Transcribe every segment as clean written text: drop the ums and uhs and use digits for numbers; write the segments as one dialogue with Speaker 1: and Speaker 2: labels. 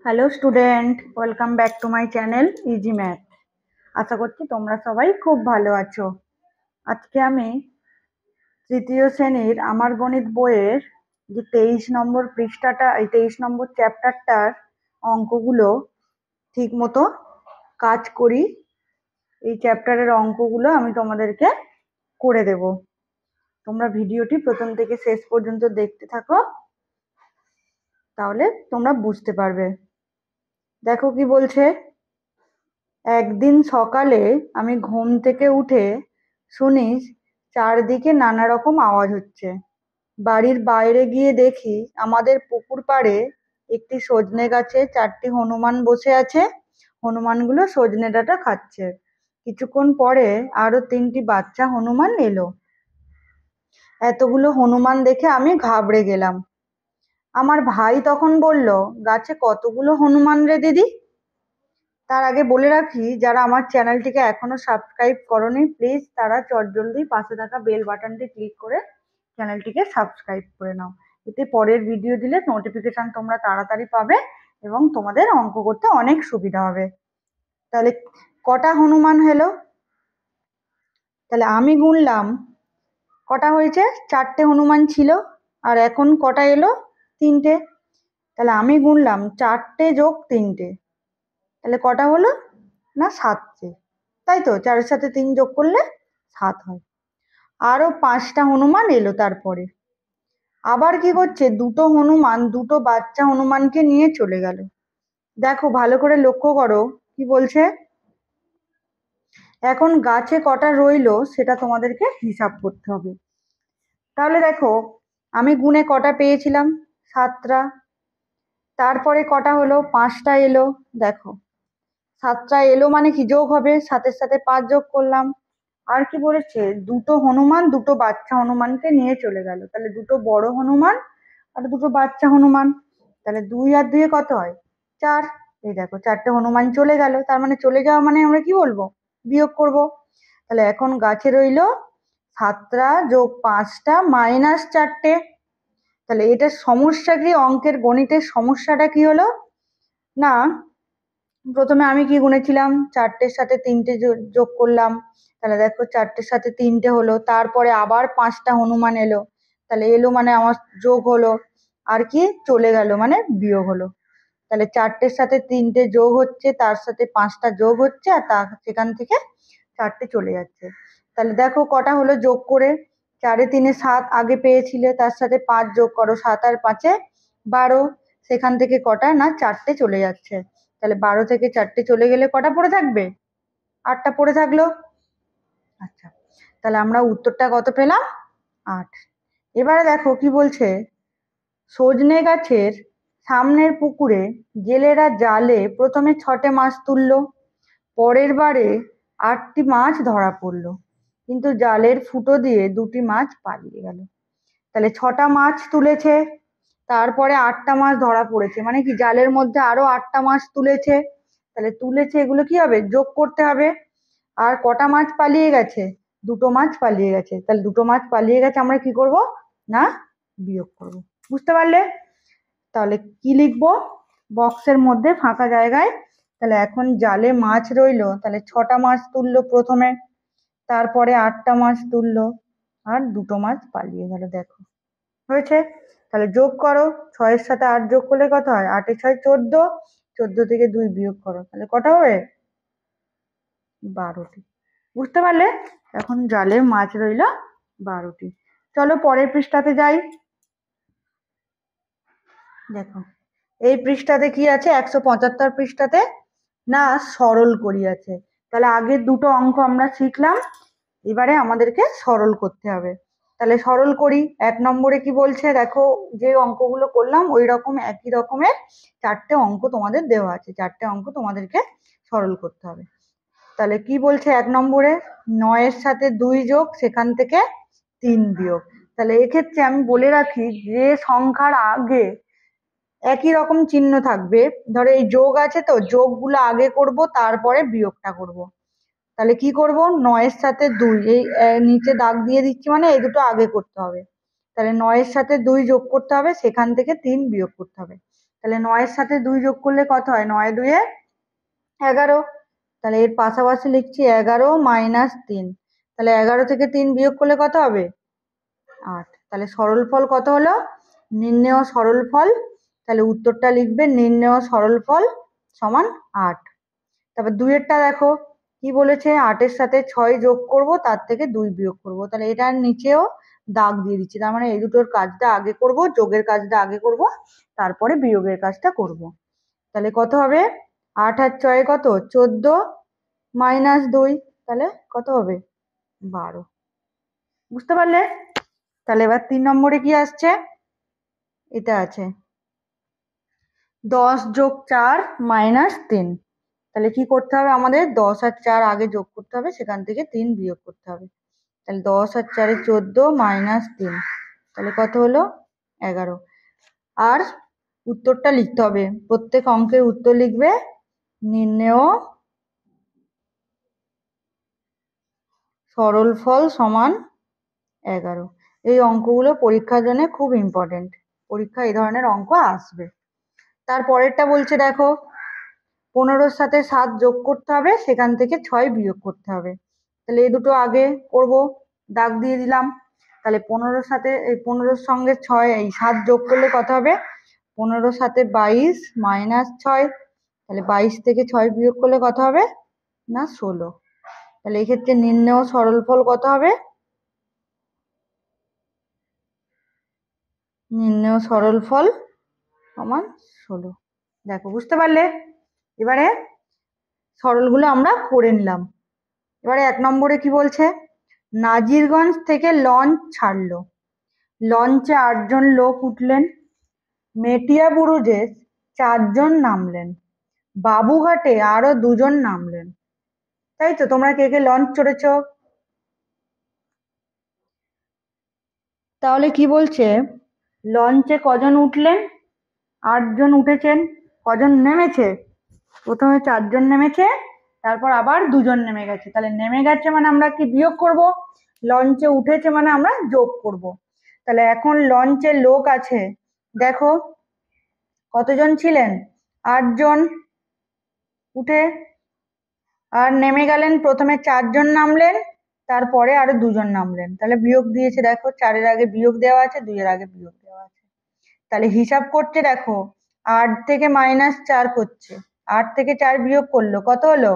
Speaker 1: Hello student, welcome back to my channel easy math. আশা করছি তোমরা সবাই খুব ভালো আছো। আজকে আমি তৃতীয় শ্রেণীর আমার গণিত বইয়ের যে 23 নম্বর পৃষ্ঠাটা, এই 23 নম্বর চ্যাপ্টারটার অঙ্কগুলো ঠিক মতো কাজ করি। এই চ্যাপ্টারের অঙ্কগুলো আমি তোমাদেরকে করে দেব। তোমরা ভিডিওটি প্রথম থেকে শেষ পর্যন্ত দেখতে থাকো, তাহলে তোমরা বুঝতে পারবে। দেখো কি বলছে। একদিন সকালে আমি ঘুম থেকে উঠে শুনি চারদিকে নানা রকম আওয়াজ হচ্ছে। বাড়ির বাইরে গিয়ে দেখি আমাদের পুকুর পাড়ে একটি সজনে গাছে 4টি হনুমান বসে আছে। হনুমানগুলো সজনে ডাঁটা খাচ্ছে। কিছুক্ষণ পরে আরো 3টি বাচ্চা হনুমান এলো। এতগুলো হনুমান দেখে আমি ঘাবড়ে গেলাম। আমার ভাই তখন বলল, গাছে কতগুলো হনুমান রে দিদি? তার আগে বলে রাখি, যারা আমার চ্যানেলটিকে এখনো সাবস্ক্রাইব করোনি, প্লিজ তারা চটজলদি পাশে থাকা বেল বাটনটি ক্লিক করে চ্যানেলটিকে সাবস্ক্রাইব করে নাও। এতে পরের ভিডিও দিলে নোটিফিকেশন তোমরা তাড়াতাড়ি পাবে এবং তোমাদের অঙ্ক করতে অনেক সুবিধা হবে। তাহলে কটা হনুমান হলো? তাহলে আমি গুনলাম কটা হয়েছে। 4টে হনুমান ছিল, আর এখন কটা এলো? 3টে। তাহলে আমি গুনলাম 4টে যোগ 3টে, তাহলে কটা হলো? না, 7টে। তাই তো, 4-এর সাথে 3 যোগ করলে 7 হয়। আরো 5টা হনুমান এলো তারপরে। আবার কি করছে, দুটো হনুমান দুটো বাচ্চা হনুমানকে নিয়ে চলে গেল। দেখো ভালো করে লক্ষ্য করো কি বলছে। এখন গাছে কটা রইলো সেটা তোমাদেরকে হিসাব করতে হবে। তাহলে দেখো, আমি গুনে কটা পেয়েছিলাম? 7টা। তারপরে কটা হলো? 5টা এলো। দেখো 7টা এলো মানে কি যোগ হবে, 7-এর সাথে 5 যোগ করলাম। আর কি বলেছে, দুটো হনুমান দুটো বাচ্চা হনুমানকে নিয়ে চলে গেল। তাহলে দুটো বড় হনুমান আর দুটো বাচ্চা হনুমান। তাহলে 2 আর 2 কত হয়? 4। এই দেখো 4টে হনুমান চলে গেল, তার মানে চলে যাওয়া মানে আমরা কি বলবো? বিয়োগ করব। তাহলে এখন গাছে রইলো 7টা যোগ 5টা মাইনাস 4টে। তাহলে এটা সমস্যা কি, অঙ্কের গণিতের সমস্যাটা কি হলো না, প্রথমে আমি কি গুনেছিলাম? 4টের সাথে 3টে যোগ করলাম। তাহলে দেখো 4টের সাথে 3টে হলো, তারপরে আবার 5টা হনুমান এলো। তাহলে এলো মানে আমার যোগ হলো, আর কি চলে গেল মানে বিয়োগ হলো। তাহলে 4টের সাথে 3টে যোগ হচ্ছে, তার সাথে 5টা যোগ হচ্ছে, আর সেখান থেকে 4টে চলে যাচ্ছে। তাহলে দেখো কটা হলো যোগ করে। 4-এ 3-এ 7 আগে পেয়েছিলে, তার সাথে 5 যোগ করো, 7 আর 5-এ 12। সেখান থেকে কটা না 4টে চলে যাচ্ছে। তাহলে 12 থেকে 4টে চলে গেলে কটা পড়ে থাকবে? 8টা পড়ে থাকলো। আচ্ছা, তাহলে আমরা উত্তরটা কত পেলাম? 8। এবারে দেখো কি বলছে। সজনে গাছের সামনের পুকুরে জেলেরা জালে প্রথমে 6টে মাছ তুললো। পরের বারে 8টি মাছ ধরা পড়লো, কিন্তু জালের ফুটো দিয়ে 2টি মাছ পালিয়ে গেল। তাহলে 6টা মাছ তুলেছে, তারপরে 8টা মাছ ধরা পড়েছে, মানে কি জালের মধ্যে আরো 8টা মাছ তুলেছে। তাহলে তুলেছে, এগুলো কি হবে? যোগ করতে হবে। আর কটা মাছ পালিয়ে গেছে? 2টো মাছ পালিয়ে গেছে। তাহলে 2টো মাছ পালিয়ে গেছে, আমরা কি করব না বিয়োগ করব। বুঝতে পারলে? তাহলে কি লিখবো বক্সের মধ্যে ফাঁকা জায়গায়? তাহলে এখন জালে মাছ রইলো, তাহলে 6টা মাছ তুললো প্রথমে, তারপরে 8টা মাছ তুললো, আর 2টো মাছ পালিয়ে গেল। দেখো হয়েছে। তাহলে যোগ করো, 6-এর সাথে 8 যোগ করলে কত হয়? 8-এ 6 14, 14 থেকে 2 বিয়োগ করো, তাহলে কটা হবে? 12টি। বুঝতে পারলে? এখন জালে মাছ রইলো 12টি। চলো পরের পৃষ্ঠাতে যাই। দেখো এই পৃষ্ঠাতে কি আছে? 175 পৃষ্ঠাতে না সরল করি আছে। তাহলে আগের দুটো অঙ্ক আমরা শিখলাম, এবারে আমাদেরকে সরল করতে হবে। তাহলে সরল করি। 1 নম্বরে কি বলছে দেখো, যে অঙ্কগুলো করলাম ওই রকম একই রকমের 4টে অঙ্ক তোমাদের দেওয়া আছে। 4টে অঙ্ক তোমাদেরকে সরল করতে হবে। তাহলে কি বলছে 1 নম্বরে? 9-এর সাথে 2 যোগ, সেখান থেকে 3 বিয়োগ। তাহলে এক্ষেত্রে আমি বলে রাখি, যে সংখ্যার আগে একই রকম চিহ্ন থাকবে, ধরো এই যোগ আছে তো, যোগগুলো আগে করব, তারপরে বিয়োগটা করব। তাহলে কি করব? 9-এর সাথে 2, এই নিচে দাগ দিয়ে দিচ্ছি, মানে এই দুটো আগে করতে হবে। তাহলে 9-এর সাথে 2 যোগ করতে হবে, সেখান থেকে 3 বিয়োগ করতে হবে। তাহলে 9-এর সাথে 2 যোগ করলে কত হয়? 9 2 11। তাহলে এর পাশাপাশি লিখছি 11 - 3। তাহলে 11 থেকে 3 বিয়োগ করলে কত হবে? 8। তাহলে সরলফল কত হলো? নির্ণেয় সরলফল। তাহলে উত্তরটা লিখবে নির্ণেয় সরলফল সমান 8। তারপর 2-এরটা দেখো কি বলেছে? 8-এর সাথে 6 যোগ করব, তার থেকে 2 বিয়োগ করব। তাহলে এটার নিচেও দাগ দিয়ে দিচ্ছি, তার মানে এই দুটোর কাজটা আগে করব, যোগের কাজটা আগে করব, তারপরে বিয়োগের কাজটা করব। তাহলে কত হবে? 8 আর 6 কত? 14 - 2। তাহলে কত হবে? 12। বুঝতে পারলে? তাহলে এবার 3 নম্বরে কি আসছে? এটা আছে 10 যোগ 4 - 3। তাহলে কি করতে হবে আমাদের? 10 আর 4 আগে যোগ করতে হবে, সেখান থেকে 3 বিয়োগ করতে হবে। তাহলে 10 আর 4 14 - 3। তাহলে কত হলো? 11। আর উত্তরটা লিখতে হবে, প্রত্যেক অঙ্কের উত্তর লিখবে নির্ণেয় সরলফল সমান 11। এই অঙ্কগুলো পরীক্ষার জন্য খুব ইম্পর্টেন্ট, পরীক্ষা এই ধরনের অঙ্ক আসবে। তারপরেরটা বলছে দেখো 15-র সাথে 7 যোগ করতে হবে, সেখান থেকে 6 বিয়োগ করতে হবে। তাহলে এই দুটো আগে করব, দাগ দিয়ে দিলাম। তাহলে 15-র সাথে এই 15-র সঙ্গে 6 এই 7 যোগ করলে কত হবে? 15-র সাথে 22 - 6। তাহলে 22 থেকে 6 বিয়োগ করলে কত হবে? না 16। তাহলে এই ক্ষেত্রে নির্ণেয় সরলফল কত হবে? নির্ণেয় সরলফল সমান 16। দেখো বুঝতে পারলে? এবারে সরলগুলো আমরা করে নিলাম। এবারে 1 নম্বরে কি বলছে? নাজিরগঞ্জ থেকে লঞ্চ ছাড়লো, লঞ্চে 8 জন লোক উঠলেন, মেটিয়া বুরুজে 4 জন নামলেন, বাবুঘাটে আরো 2 জন নামলেন। তাই তো? তোমরা কে কে লঞ্চ চড়েছ? তাহলে কি বলছে? লঞ্চে কজন উঠলেন? 8 জন উঠেছেন। কজন নেমেছে? প্রথমে 4 জন নেমেছে, তারপর আবার 2 জন নেমে গেছে। তাহলে নেমে গেছে মানে আমরা কি বিয়োগ করব, লঞ্চে উঠেছে মানে আমরা যোগ করব। তাহলে এখন লঞ্চে লোক আছে, দেখো কতজন ছিলেন? 8 জন। উঠে আর নেমে গেলেন, প্রথমে 4 জন নামলেন, তারপরে আরো 2 জন নামলেন। তাহলে বিয়োগ দিয়েছে, দেখো 4-এর আগে বিয়োগ দেওয়া আছে, 2-এর আগে বিয়োগ দেওয়া আছে। তাহলে হিসাব করছে, দেখো 8 থেকে -4 করছে, 8 থেকে 4 বিয়োগ করলো, কত হলো?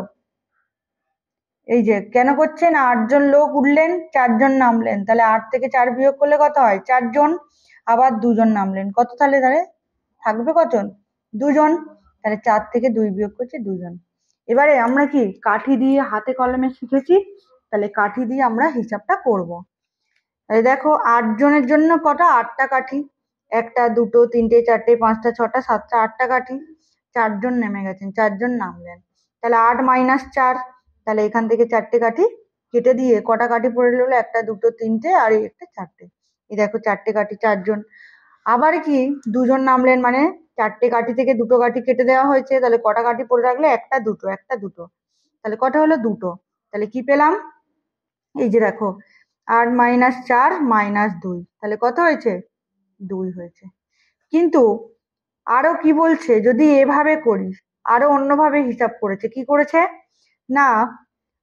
Speaker 1: এই যে কেন করছেন? 8 জন লোক উঠলেন, 4 জন নামলেন, তাহলে 8 থেকে 4 বিয়োগ করলে কত হয়? 4 জন। আবার 2 জন নামলেন, কত তাহলে থাকবে কজন? 2 জন। তাহলে 4 থেকে 2 বিয়োগ করছে 2 জন। এবারে আমরা কি কাঠি দিয়ে হাতে কলমে শিখেছি, তাহলে কাঠি দিয়ে আমরা হিসাবটা করব। তাহলে দেখো 8 জনের জন্য কটা? 8টা কাঠি, 1টা 2টো 3টে 4টে 5টা 6টা 7টা 8টা কাঠি। 4 জন নেমে গেছেন, 4 জন নামলেন, তাহলে 8 - 4। তাহলে এখান থেকে 4টে কাঠি কেটে দিয়ে কটা কাঠি পড়ে রইলো? 1টা 2টো 3টে আর এই একটা 4টে। এই দেখো 4টে কাঠি, 4 জন। আবার কি 2 জন নামলেন মানে 4টে কাঠি থেকে 2টো কাঠি কেটে দেওয়া হয়েছে, তাহলে কটা কাঠি পড়ে রাখলে? 1টা 2টো 1টা 2টো। তাহলে কটা হলো? 2টো। তাহলে কি পেলাম? এই যে দেখো 8 - 4 - 2, তাহলে কত হয়েছে? 2 হয়েছে। কিন্তু আরো কি বলছে? যদি এভাবে করি, আরো অন্যভাবে হিসাব করেছে। কি করেছে? না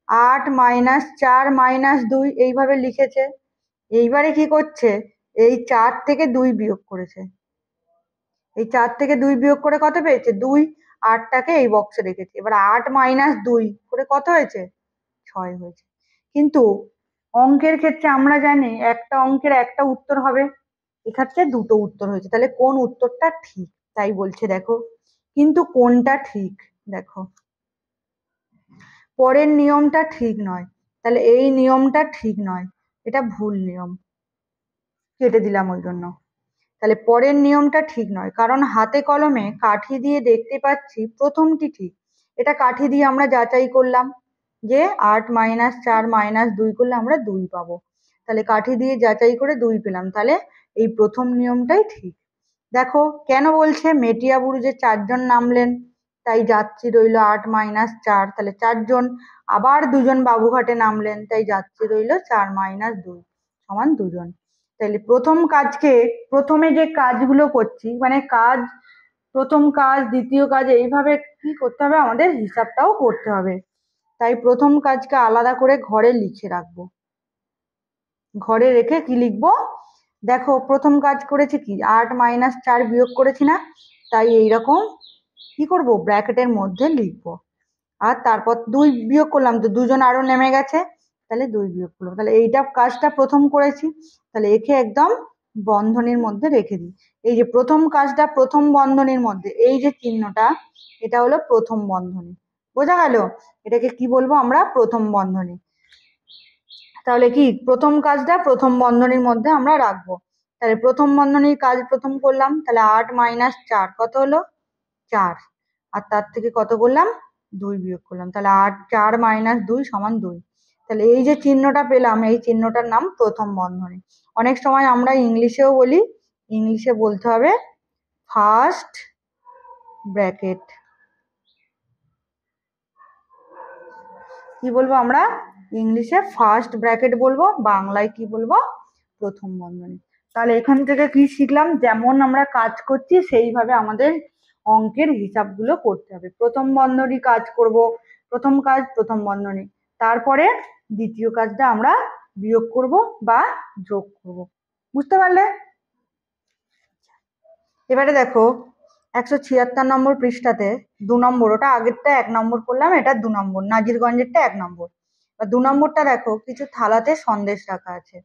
Speaker 1: 8 - 4 - 2 এইভাবে লিখেছে। এইবারে কি করছে? এই 4 থেকে 2 বিয়োগ করেছে। এই 4 থেকে 2 বিয়োগ করে কত পেয়েছে? 2। 8টাকে এই বক্সে রেখেছে। এবার 8 - 2 করে কত হয়েছে? 6 হয়েছে। কিন্তু অঙ্কের ক্ষেত্রে আমরা জানি একটা অঙ্কের একটা উত্তর হবে, এক্ষেত্রে দুটো উত্তর হয়েছে। তাহলে কোন উত্তরটা ঠিক? তাই বলছে দেখো, কিন্তু কোনটা ঠিক? দেখো পরের নিয়মটা ঠিক নয়, তাহলে এই নিয়মটা ঠিক নয়, এটা ভুল নিয়ম, কেটে দিলাম ওই জন্য। তাহলে পরের নিয়মটা ঠিক নয়, কারণ হাতে কলমে কাঠি দিয়ে দেখতে পাচ্ছি প্রথমটি ঠিক। এটা কাঠি দিয়ে আমরা যাচাই করলাম যে 8 - 4 - 2 করলে আমরা 2 পাবো। তাহলে কাঠি দিয়ে যাচাই করে 2 পেলাম, তাহলে এই প্রথম নিয়মটাই ঠিক। দেখো কেন বলছে? মেটিয়া বুরুজে 4 জন নামলেন, তাই যাত্রী রইল 8 - 4, তাহলে 4 জন। আবার 2 জন বাবুঘাটে নামলেন, তাই যাত্রী রইল 4 - 2 সমান 2 জন। তাহলে প্রথম কাজকে প্রথমে যে কাজগুলো করছি মানে কাজ, প্রথম কাজ দ্বিতীয় কাজ এইভাবে কি করতে হবে, আমাদের হিসাবটাও করতে হবে। তাই প্রথম কাজকে আলাদা করে ঘরে লিখে রাখবো। ঘরে রেখে কি লিখবো, দেখো প্রথম কাজ করেছি কি 8 - 4 বিয়োগ করেছি না, তাই এইরকম কি করব ব্র্যাকেটের মধ্যে লিখবো। আর তারপর 2 বিয়োগ করলাম তো দুজন আরো নেমে গেছে, তাহলে 2 বিয়োগ করলাম, তাহলে এইটা কাজটা প্রথম করেছি, তাহলে একে একদম বন্ধনীর মধ্যে রেখে দিই। এই যে প্রথম কাজটা প্রথম বন্ধনীর মধ্যে, এই যে চিহ্নটা এটা হলো প্রথম বন্ধনী, বোঝা গেল? এটাকে কি বলবো আমরা, প্রথম বন্ধনী। তাহলে কি প্রথম কাজটা প্রথম বন্ধনীর মধ্যে আমরা রাখবো। তাহলে প্রথম বন্ধনীর কাজ প্রথম করলাম, তাহলে 8 - 4 কত হলো 4, আর তার থেকে কত করলাম 2 বিয়োগ করলাম, তাহলে 8 - 4 - 2 = 2। তাহলে এই যে চিহ্নটা পেলাম এই চিহ্নটার নাম প্রথম বন্ধনী। অনেক সময় আমরা ইংলিশেও বলি, ইংলিশে বলতে হবে ফার্স্ট ব্র্যাকেট। কি বলবো আমরা, ইংলিশে ফার্স্ট ব্র্যাকেট বলবো, বাংলায় কি বলবো, প্রথম বন্ধনী। তাহলে এখান থেকে কি শিখলাম, যেমন আমরা কাজ করছি সেইভাবে আমাদের অঙ্কের হিসাবগুলো করতে হবে। প্রথম বন্ধনী কাজ করব, প্রথম কাজ প্রথম বন্ধনী, তারপরে দ্বিতীয় কাজটা আমরা বিয়োগ করব বা যোগ করব। বুঝতে পারলে? এবারে দেখো 176 নম্বর পৃষ্ঠাতে 2 নম্বর, ওটা আগেরটা 1 নম্বর করলাম, এটা 2 নম্বর, নাজিরগঞ্জেরটা 1 নম্বর। 2 নম্বরটা দেখো কিছু থালাতে সন্দেশ রাখা আছে।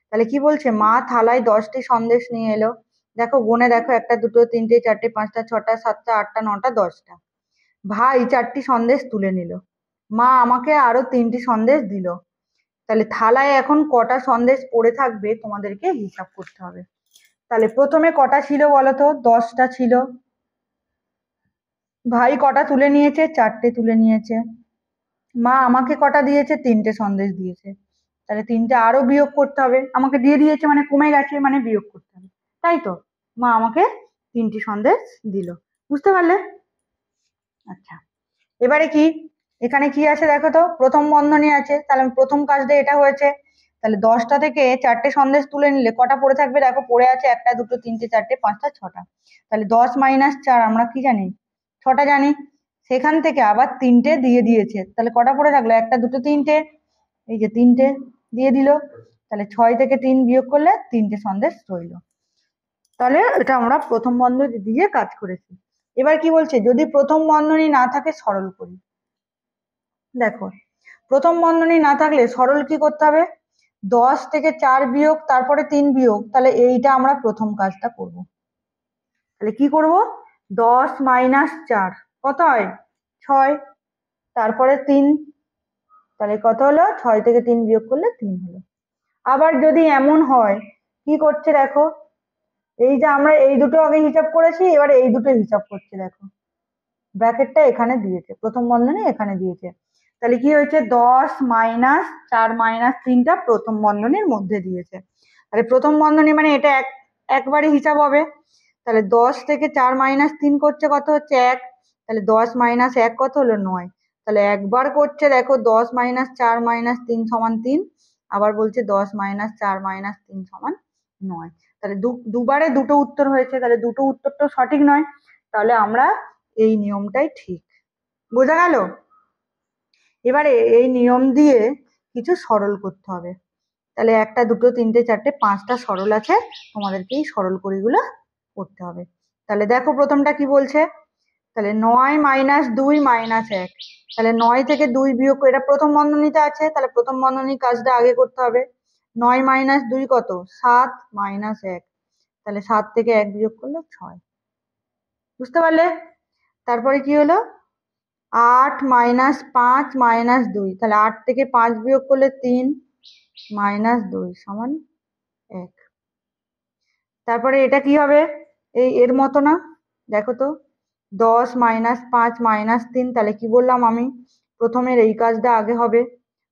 Speaker 1: তাহলে কি বলছে, মা থালায় 10টি সন্দেশ নিয়ে এলো। দেখো গুনে দেখো, 1টা 2টো 3টে 4টে 5টা 6টা 7টা 8টা 9টা 10টা। ভাই 4টি সন্দেশ তুলে নিল, মা আমাকে আরো 3টি সন্দেশ দিল। তাহলে থালায় এখন কটা সন্দেশ পড়ে থাকবে তোমাদেরকে হিসাব করতে হবে। তাহলে প্রথমে কটা ছিল বলো তো, 10টা ছিল। ভাই কটা তুলে নিয়েছে, 4টে তুলে নিয়েছে। মা আমাকে কটা দিয়েছে, 3টে সন্দেশ দিয়েছে। তাহলে 3টে আরো বিয়োগ করতে হবে, আমাকে দিয়ে দিয়েছে মানে কমে গেছে, মানে বিয়োগ করতে হবে, তাই তো? মা আমাকে 3টি সন্দেশ দিল। বুঝতে পারলে? আচ্ছা, এবারে কি, এখানে কি আছে দেখো তো, প্রথম বন্ধনী আছে, তাহলে প্রথম কাজটা এটা হয়েছে। তাহলে 10টা থেকে 4টে সন্দেশ তুলে নিলে কটা পড়ে থাকবে, দেখো পড়ে আছে 1টা 2টো 3টে 4টে 5টা 6টা। তাহলে 10 - 4 আমরা কি জানি, 6টা জানি। সেখান থেকে আবার 3টে দিয়ে দিয়েছে, তাহলে কটা পড়ে থাকলো, 1টা 2টো 3টে, এই যে 3টে দিয়ে দিল। তাহলে 6 থেকে 3 বিয়োগ করলে 3টে সন্দেশ রইলো। তাহলে এটা আমরা প্রথম বন্ধনী দিয়ে কাজ করেছি। এবার কি বলছে, যদি প্রথম বন্ধনী না থাকে সরল করি। দেখো প্রথম বন্ধনী না থাকলে সরল কি করতে হবে, 10 থেকে 4 বিয়োগ তারপরে 3 বিয়োগ, তাহলে এইটা আমরা প্রথম কাজটা করব। তাহলে কি করব, 10 - 4 কত হয় 6, তারপরে 3, তাহলে কত হলো 6 থেকে 3 বিয়োগ করলে 3 হলো। আবার যদি এমন হয়, কি করছে দেখো, এই যে আমরা এই দুটো আগে হিসাব করেছি, এবার এই দুটো হিসাব করছি, দেখো ব্র্যাকেটটা এখানে দিয়েছে, প্রথম বন্ধনী এখানে দিয়েছে। তাহলে কি হয়েছে, 10 - 4 - 3টা প্রথম বন্ধনীর মধ্যে দিয়েছে। তাহলে প্রথম বন্ধনী মানে এটা একবারে হিসাব হবে। তাহলে 10 থেকে 4 - 3 করছে কত হচ্ছে 1, তাহলে 10 - 1 কত হলো 9। তাহলে একবার করছে দেখো 10 - 4 - 3 = 3, আবার বলছে 10 - 4 - 3 = 9। তাহলে দুবারে দুটো উত্তর হয়েছে, তাহলে দুটো উত্তর তো সঠিক নয়, তাহলে আমরা এই নিয়মটাই ঠিক। বোঝা গেল? এবারে এই নিয়ম দিয়ে কিছু সরল করতে হবে। তাহলে 1টা 2টো 3টে 4টে 5টা সরল আছে, তোমাদেরকে এই সরল করিগুলো করতে হবে। তাহলে দেখো প্রথমটা কি বলছে, তাহলে 9 - 2 - 1, তাহলে 9 থেকে 2 বিয়োগ, এটা প্রথম বন্ধনীতে আছে, তাহলে প্রথম বন্ধনীর কাজটা আগে করতে হবে। 9 - 2 কত 7 - 1, তাহলে 7 থেকে 1 বিয়োগ করলে 6। বুঝতে পারলে? তারপরে কি হলো, 8 - 5 - 2, তাহলে 8 থেকে 5 বিয়োগ করলে 3 - 2 = 1। তারপরে এটা কি হবে, এর মতো না, দেখো তো 10 - 5 - 3, তাহলে কি বললাম আমি, প্রথমের এই কাজটা আগে হবে,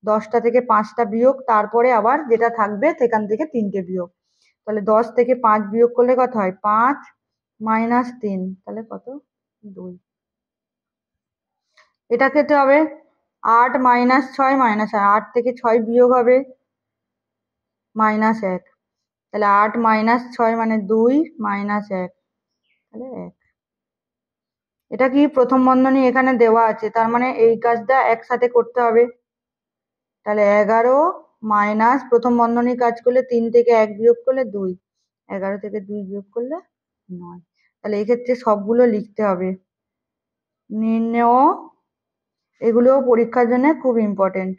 Speaker 1: 10টা থেকে 5টা বিয়োগ, তারপরে আবার যেটা থাকবে সেখান থেকে 3টে বিয়োগ। তাহলে 10 থেকে 5 বিয়োগ করলে কত হয় 5 - 3, তাহলে কত 2। এটা খেতে হবে 8 - 6 - 8, 8 থেকে 6 বিয়োগ হবে -1, তাহলে 8 মাইনাস 6 মানে 2 মাইনাস 1, তাহলে 1। এটা কি প্রথম বন্ধনী এখানে দেওয়া আছে, তার মানে এই কাজটা একসাথে করতে হবে। তাহলে 11 মাইনাস প্রথম বন্ধনীর কাজ করলে 3 থেকে 1 বিয়োগ করলে 2, 11 থেকে 2 বিয়োগ করলে 9। তাহলে এক্ষেত্রে সবগুলো লিখতে হবে। নির্ণেয়, এগুলোও পরীক্ষার জন্য খুব ইম্পর্টেন্ট।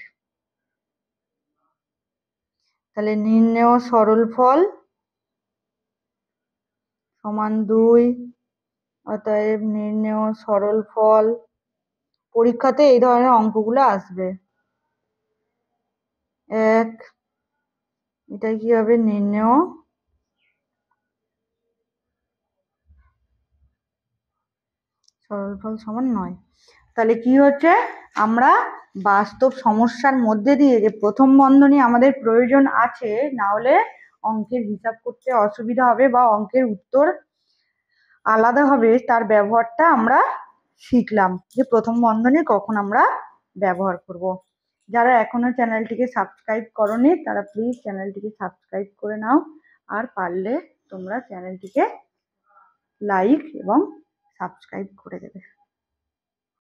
Speaker 1: তাহলে নির্ণেয় সরলফল সমান 2, অতএব নির্ণেয় সরলফল, পরীক্ষাতে এই ধরনের অঙ্কগুলো আসবে। 1, এটা কি হবে, নির্ণেয় সরলফল সমান 9। তাহলে কি হচ্ছে, আমরা বাস্তব সমস্যার মধ্যে দিয়ে যে প্রথম বন্ধনী আমাদের প্রয়োজন আছে, না হলে অঙ্কের হিসাব করতে অসুবিধা হবে বা অঙ্কের উত্তর আলাদা হবে, তার ব্যবহারটা আমরা শিখলাম যে প্রথম বন্ধনী কখন আমরা ব্যবহার করব। যারা এখনো চ্যানেলটিকে সাবস্ক্রাইব করনি তারা প্লিজ চ্যানেলটিকে সাবস্ক্রাইব করে নাও, আর পারলে তোমরা চ্যানেলটিকে লাইক এবং সাবস্ক্রাইব করে দেবে।